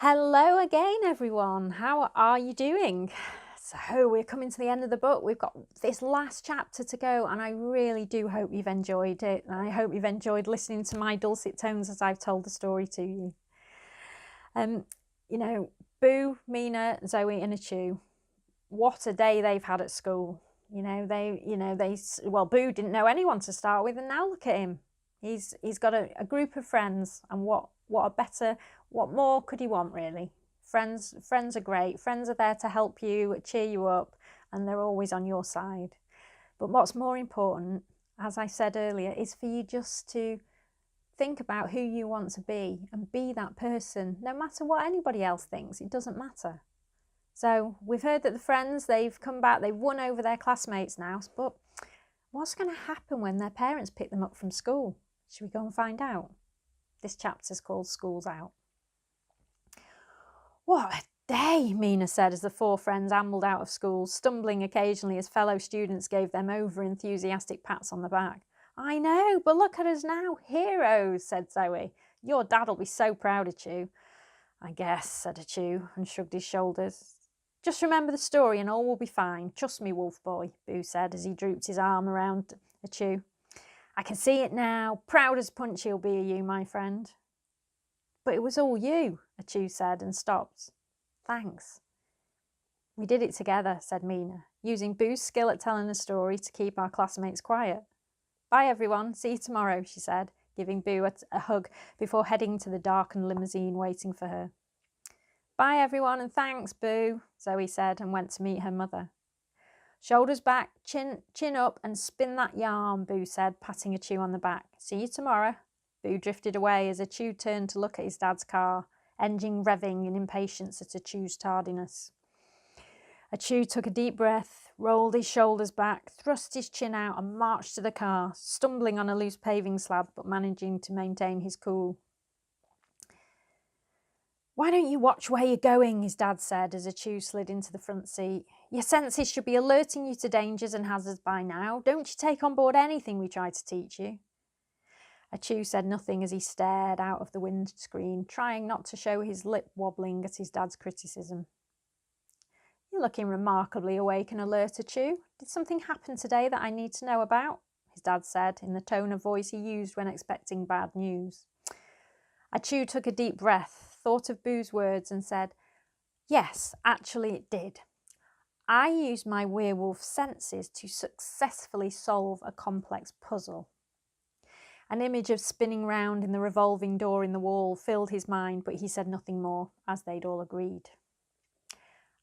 Hello again, everyone. How are you doing? So we're coming to the end of the book. We've got this last chapter to go, and I really do hope you've enjoyed it. And I hope you've enjoyed listening to my dulcet tones as I've told the story to you. You know, Boo, Mina, Zoe, and Achu. What a day they've had at school. Well, Boo didn't know anyone to start with, and now look at him. He's got a group of friends, and what more could he want, really? Friends are great. Friends are there to help you, cheer you up, and they're always on your side. But what's more important, as I said earlier, is for you just to think about who you want to be and be that person, no matter what anybody else thinks. It doesn't matter. So we've heard that the friends, they've come back, they've won over their classmates now, but what's going to happen when their parents pick them up from school? Should we go and find out? This chapter's called School's Out. What a day, Mina said as the four friends ambled out of school, stumbling occasionally as fellow students gave them over-enthusiastic pats on the back. I know, but look at us now, heroes, said Zoe. Your dad'll be so proud of you. I guess, said Achu, and shrugged his shoulders. Just remember the story and all will be fine. Trust me, Wolf Boy, Boo said as he drooped his arm around Achu. I can see it now. Proud as punch he'll be of you, my friend. But it was all you, Achu said and stopped. Thanks. We did it together, said Mina, using Boo's skill at telling a story to keep our classmates quiet. Bye, everyone. See you tomorrow, she said, giving Boo a hug before heading to the darkened limousine waiting for her. Bye, everyone, and thanks, Boo, Zoe said and went to meet her mother. Shoulders back, chin up, and spin that yarn, Boo said, patting Achu on the back. See you tomorrow. Boo drifted away as Achu turned to look at his dad's car, engine revving in impatience at Achu's tardiness. Achu took a deep breath, rolled his shoulders back, thrust his chin out and marched to the car, stumbling on a loose paving slab but managing to maintain his cool. Why don't you watch where you're going, his dad said as Achu slid into the front seat. Your senses should be alerting you to dangers and hazards by now. Don't you take on board anything we try to teach you? Achu said nothing as he stared out of the windscreen, trying not to show his lip wobbling at his dad's criticism. You're looking remarkably awake and alert, Achu. Did something happen today that I need to know about? His dad said, in the tone of voice he used when expecting bad news. Achu took a deep breath, thought of Boo's words and said, Yes, actually it did. I used my werewolf senses to successfully solve a complex puzzle. An image of spinning round in the revolving door in the wall filled his mind, but he said nothing more, as they'd all agreed.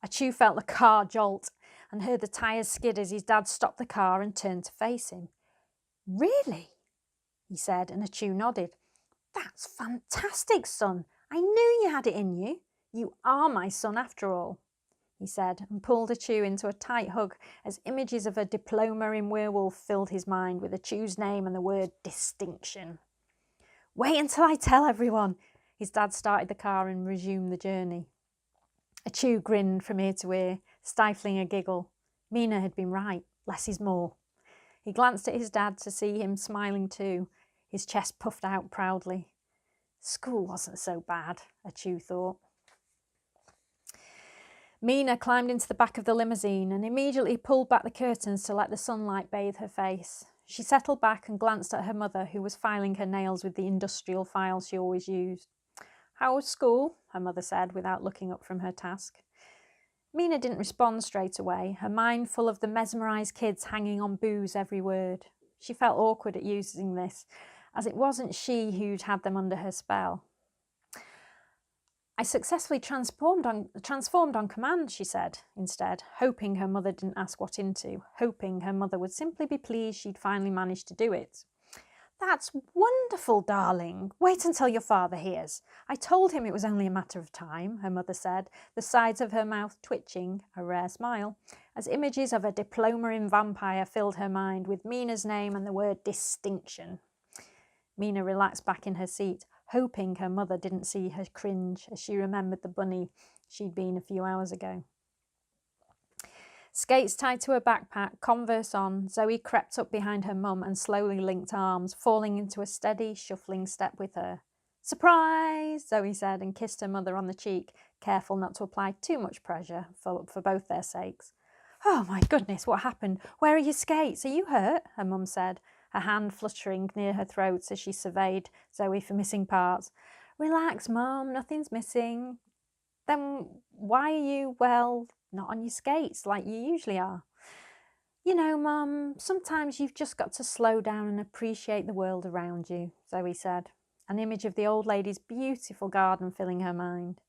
Achu felt the car jolt and heard the tyres skid as his dad stopped the car and turned to face him. Really? He said, and Achu nodded. That's fantastic, son. I knew you had it in you. You are my son after all, he said, and pulled Achu into a tight hug as images of a diploma in werewolf filled his mind with Achu's name and the word distinction. Wait until I tell everyone. His dad started the car and resumed the journey. Achu grinned from ear to ear, stifling a giggle. Mina had been right. Less is more. He glanced at his dad to see him smiling too, his chest puffed out proudly. School wasn't so bad, Achu thought. Mina climbed into the back of the limousine and immediately pulled back the curtains to let the sunlight bathe her face. She settled back and glanced at her mother, who was filing her nails with the industrial file she always used. How was school? Her mother said, without looking up from her task. Mina didn't respond straight away, her mind full of the mesmerised kids hanging on Boo's every word. She felt awkward at using this, as it wasn't she who'd had them under her spell. I successfully transformed on command, she said, instead, hoping her mother didn't ask what into, hoping her mother would simply be pleased she'd finally managed to do it. That's wonderful, darling. Wait until your father hears. I told him it was only a matter of time, her mother said, the sides of her mouth twitching, a rare smile, as images of a diploma in vampire filled her mind with Mina's name and the word distinction. Mina relaxed back in her seat, hoping her mother didn't see her cringe as she remembered the bunny she'd been a few hours ago. Skates tied to her backpack, Converse on, Zoe crept up behind her mum and slowly linked arms, falling into a steady, shuffling step with her. "Surprise!" Zoe said and kissed her mother on the cheek, careful not to apply too much pressure for both their sakes. "Oh my goodness, what happened? Where are your skates? Are you hurt?" her mum said, her hand fluttering near her throat as she surveyed Zoe for missing parts. "Relax, Mum, nothing's missing." "Then why are you, well, not on your skates like you usually are?" "You know, Mum, sometimes you've just got to slow down and appreciate the world around you," Zoe said, an image of the old lady's beautiful garden filling her mind.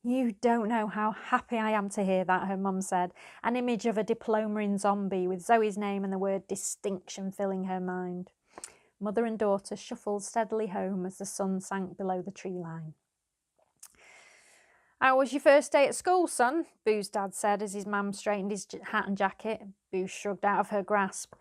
"You don't know how happy I am to hear that," her mum said, an image of a diploma in zombie with Zoe's name and the word distinction filling her mind. Mother and daughter shuffled steadily home as the sun sank below the tree line. "How was your first day at school, son?" Boo's dad said as his mum straightened his hat and jacket. Boo shrugged out of her grasp.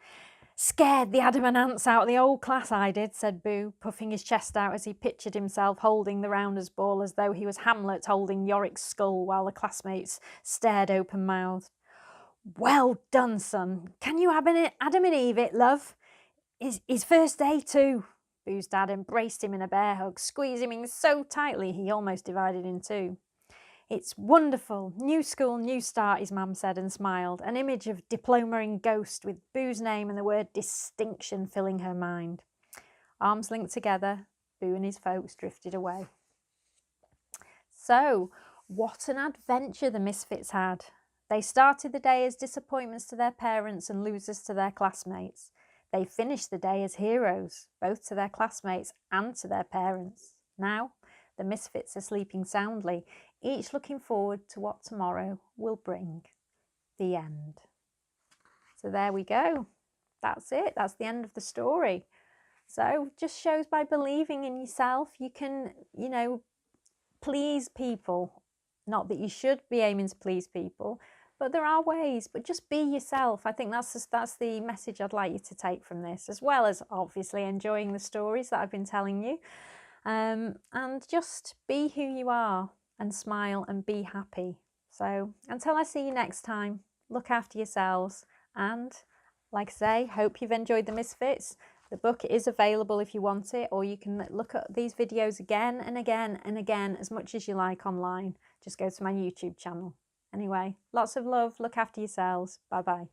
"Scared the adamant ants out of the whole class, I did," said Boo, puffing his chest out as he pictured himself holding the rounders ball as though he was Hamlet holding Yorick's skull while the classmates stared open-mouthed. "Well done, son. Can you Adam and Eve it, love? His first day too." Boo's dad embraced him in a bear hug, squeezing him so tightly he almost divided in two. "It's wonderful. New school, new start," his mum said and smiled, an image of diploma in ghost with Boo's name and the word distinction filling her mind. Arms linked together, Boo and his folks drifted away. So, what an adventure the Misfits had. They started the day as disappointments to their parents and losers to their classmates. They finished the day as heroes, both to their classmates and to their parents. Now, the Misfits are sleeping soundly, each looking forward to what tomorrow will bring. The end. So there we go. That's it. That's the end of the story. So just shows by believing in yourself, you can, please people. Not that you should be aiming to please people, but there are ways. But just be yourself. I think that's the message I'd like you to take from this, as well as obviously enjoying the stories that I've been telling you. And just be who you are and smile and be happy. So until I see you next time, look after yourselves. And like I say, hope you've enjoyed the Misfits. The book is available if you want it, or you can look at these videos again and again and again as much as you like online. Just go to my YouTube channel. Anyway, lots of love. Look after yourselves. Bye-bye.